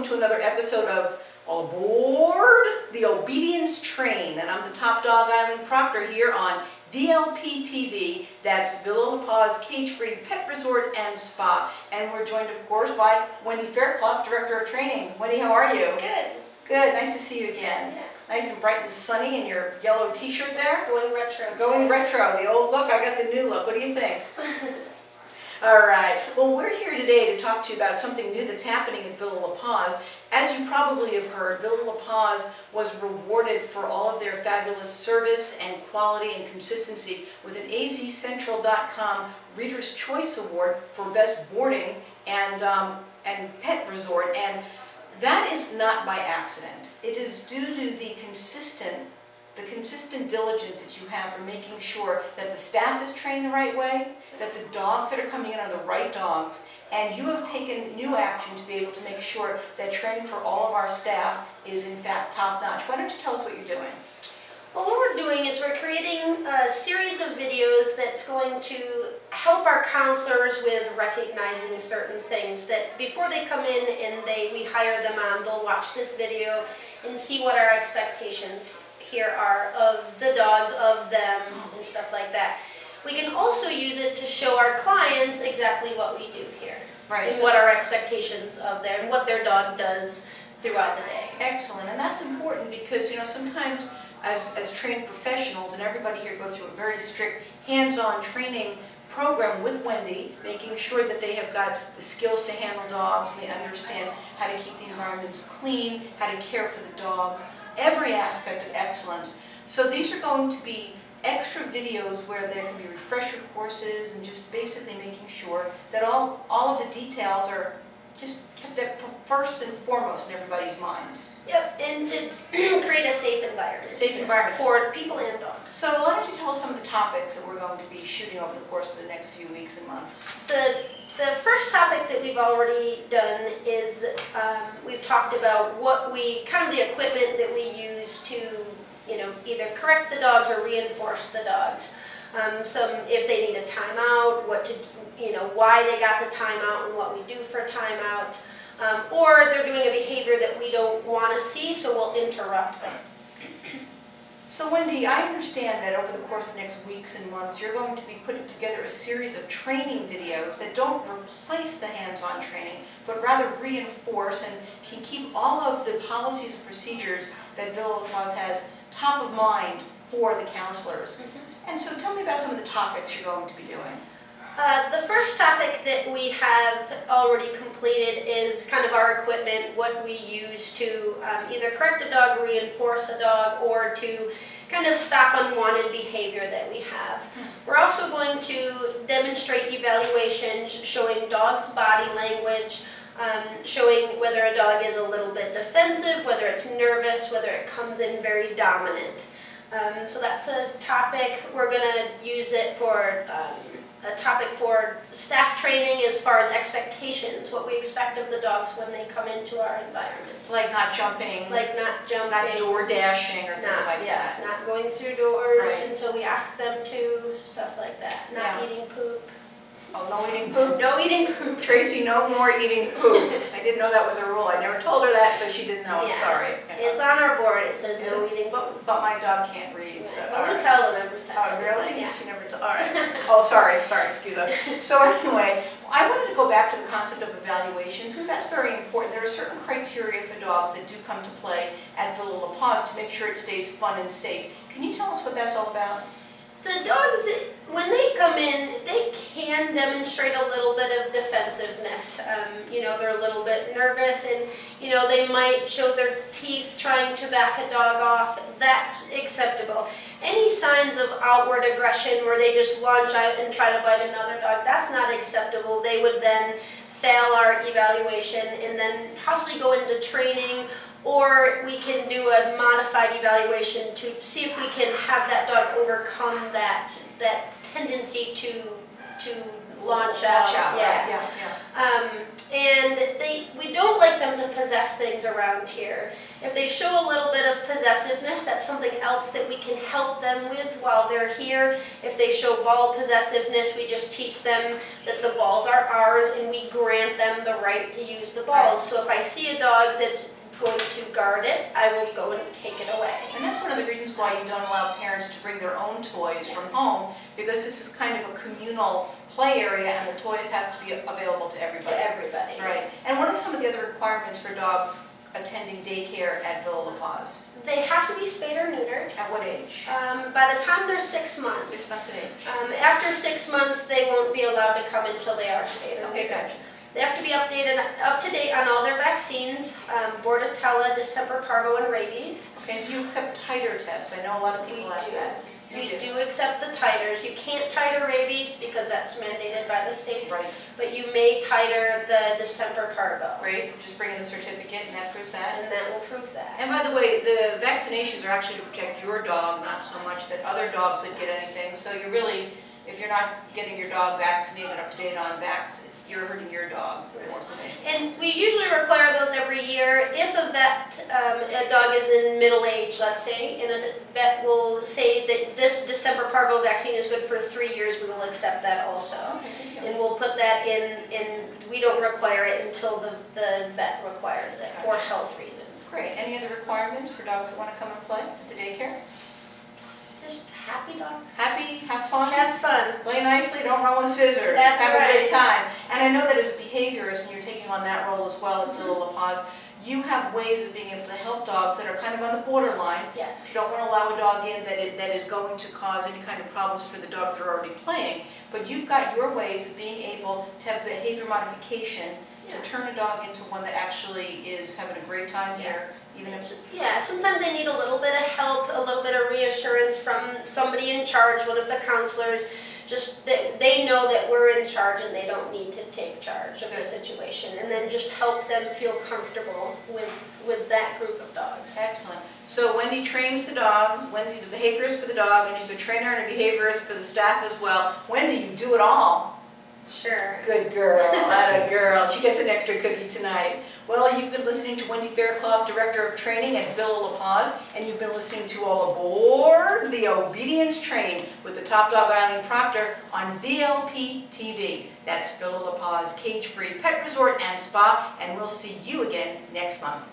to another episode of All Aboard the Obedience Train. And I'm the Top Dog Eileen Proctor here on VLP TV. That's Villa La Paz Cage-Free Pet Resort and Spa. And we're joined, of course, by Wendy Fairclough, Director of Training. Wendy, how are you? Good. Good. Nice to see you again. Yeah. Nice and bright and sunny in your yellow t-shirt there. Going retro. Going retro. The old look. I got the new look. What do you think? All right. Well, we're here today to talk to you about something new that's happening at Villa La Paz. As you probably have heard, Villa La Paz was rewarded for all of their fabulous service and quality and consistency with an azcentral.com Reader's Choice Award for Best Boarding and Pet Resort. And that is not by accident. It is due to the consistent diligence that you have for making sure that the staff is trained the right way, that the dogs that are coming in are the right dogs, and you have taken new action to be able to make sure that training for all of our staff is in fact top-notch. Why don't you tell us what you're doing? Well, what we're doing is we're creating a series of videos that's going to help our counselors with recognizing certain things that before they come in and we hire them on, they'll watch this video and see what our expectations here are of the dogs, of them, and stuff like that. We can also use it to show our clients exactly what we do here. Right. And what our expectations of their, and what their dog does throughout the day. Excellent, and that's important because, you know, sometimes as trained professionals, and everybody here goes through a very strict hands-on training program with Wendy, making sure that they have got the skills to handle dogs, and they understand how to keep the environments clean, how to care for the dogs, every aspect of excellence. So these are going to be extra videos where there can be refresher courses and just basically making sure that all of the details are just kept at first and foremost in everybody's minds. Yep, and to create a safe environment. Safe environment. For people and dogs. So why don't you tell us some of the topics that we're going to be shooting over the course of the next few weeks and months? The first topic that we've already done is we've talked about kind of the equipment that we use to, you know, either correct the dogs or reinforce the dogs. If they need a timeout, why they got the timeout and what we do for timeouts, or they're doing a behavior that we don't want to see, so we'll interrupt them. So Wendy, I understand that over the course of the next weeks and months, you're going to be putting together a series of training videos that don't replace the hands-on training, but rather reinforce and can keep all of the policies and procedures that Villa La Paz has top of mind for the counselors. Mm-hmm. And so tell me about some of the topics you're going to be doing. The first topic that we have already completed is kind of our equipment, what we use to either correct a dog, reinforce a dog, or to kind of stop unwanted behavior that we have. We're also going to demonstrate evaluations showing dogs' body language, showing whether a dog is a little bit defensive, whether it's nervous, whether it comes in very dominant. So that's a topic. We're going to use it for a topic for staff training as far as expectations, what we expect of the dogs when they come into our environment. Like not jumping. Like not jumping. Not door dashing or things like yes, that. not going through doors Right. until we ask them to, stuff like that. Not eating poop. Oh, no eating poop? No eating poop. Tracy, no more eating poop. I didn't know that was a rule. I never told her that, so she didn't know. I'm sorry. It's on our board. It says no eating poop. But my dog can't read. So, But we tell them every time. Oh, really? Yeah. She never told. All right. Oh, sorry, excuse us. So anyway, I wanted to go back to the concept of evaluations because that's very important. There are certain criteria for dogs that do come to play at Villa La Paz to make sure it stays fun and safe. Can you tell us what that's all about? The dogs, when they come in, they can demonstrate a little bit of defensiveness. You know, they're a little bit nervous and, you know, they might show their teeth trying to back a dog off. That's acceptable. Any signs of outward aggression where they just launch out and try to bite another dog, that's not acceptable. They would then fail our evaluation and then possibly go into training, or we can do a modified evaluation to see if we can have that dog overcome that tendency to to launch out. Yeah, yeah, yeah. And we don't like them to possess things around here. If they show a little bit of possessiveness, that's something else that we can help them with while they're here. If they show ball possessiveness, we just teach them that the balls are ours and we grant them the right to use the balls. So if I see a dog that's going to guard it, I will go and take it away. And that's one of the reasons why you don't allow parents to bring their own toys from home, because this is kind of a communal play area and the toys have to be available to everybody. To everybody. Right. And what are some of the other requirements for dogs attending daycare at Villa La Paz? They have to be spayed or neutered. At what age? By the time they're 6 months. 6 months of age. After 6 months, they won't be allowed to come until they are spayed or neutered. Okay, gotcha. They have to be up to date on all their vaccines, Bordetella, distemper, parvo, and rabies. Okay, do you accept titer tests? I know a lot of people ask that. We do accept the titers. You can't titer rabies because that's mandated by the state. Right. But you may titer the distemper parvo. Great, just bring in the certificate and that proves that. And that will prove that. And by the way, the vaccinations are actually to protect your dog, not so much that other dogs would get anything. So you're really, if you're not getting your dog vaccinated up to date on vaccines, you're hurting your dog more than anything. And we usually require those every year. If a vet, a dog is in middle age, let's say, and a vet will say that this distemper parvo vaccine is good for 3 years, we will accept that also. Okay, and we'll put that in, and we don't require it until the vet requires it for health reasons. Great. Any other requirements for dogs that want to come and play at the daycare? Just happy dogs. Happy, have fun. Have fun. Play nicely, don't run with scissors. That's have right. a good time. And I know that as a behaviorist, and you're taking on that role as well at Villa La Paz, you have ways of being able to help dogs that are kind of on the borderline. Yes. You don't want to allow a dog in that is going to cause any kind of problems for the dogs that are already playing. But you've got your ways of being able to have behavior modification to turn a dog into one that actually is having a great time here. Even if sometimes they need a little bit of help, a little bit of reassurance from somebody in charge, one of the counselors. Just that they know that we're in charge and they don't need to take charge of the situation, and then just help them feel comfortable with that group of dogs. Excellent. So Wendy trains the dogs. Wendy's a behaviorist for the dog, and she's a trainer and a behaviorist for the staff as well. Wendy, you do it all. Sure. Good girl, atta girl. She gets an extra cookie tonight. Well, you've been listening to Wendy Faircloth, Director of Training at Villa La Paz, and you've been listening to All Aboard the Obedience Train with the Top Dog Eileen Proctor on VLP TV. That's Villa La Paz Cage-Free Pet Resort and Spa, and we'll see you again next month.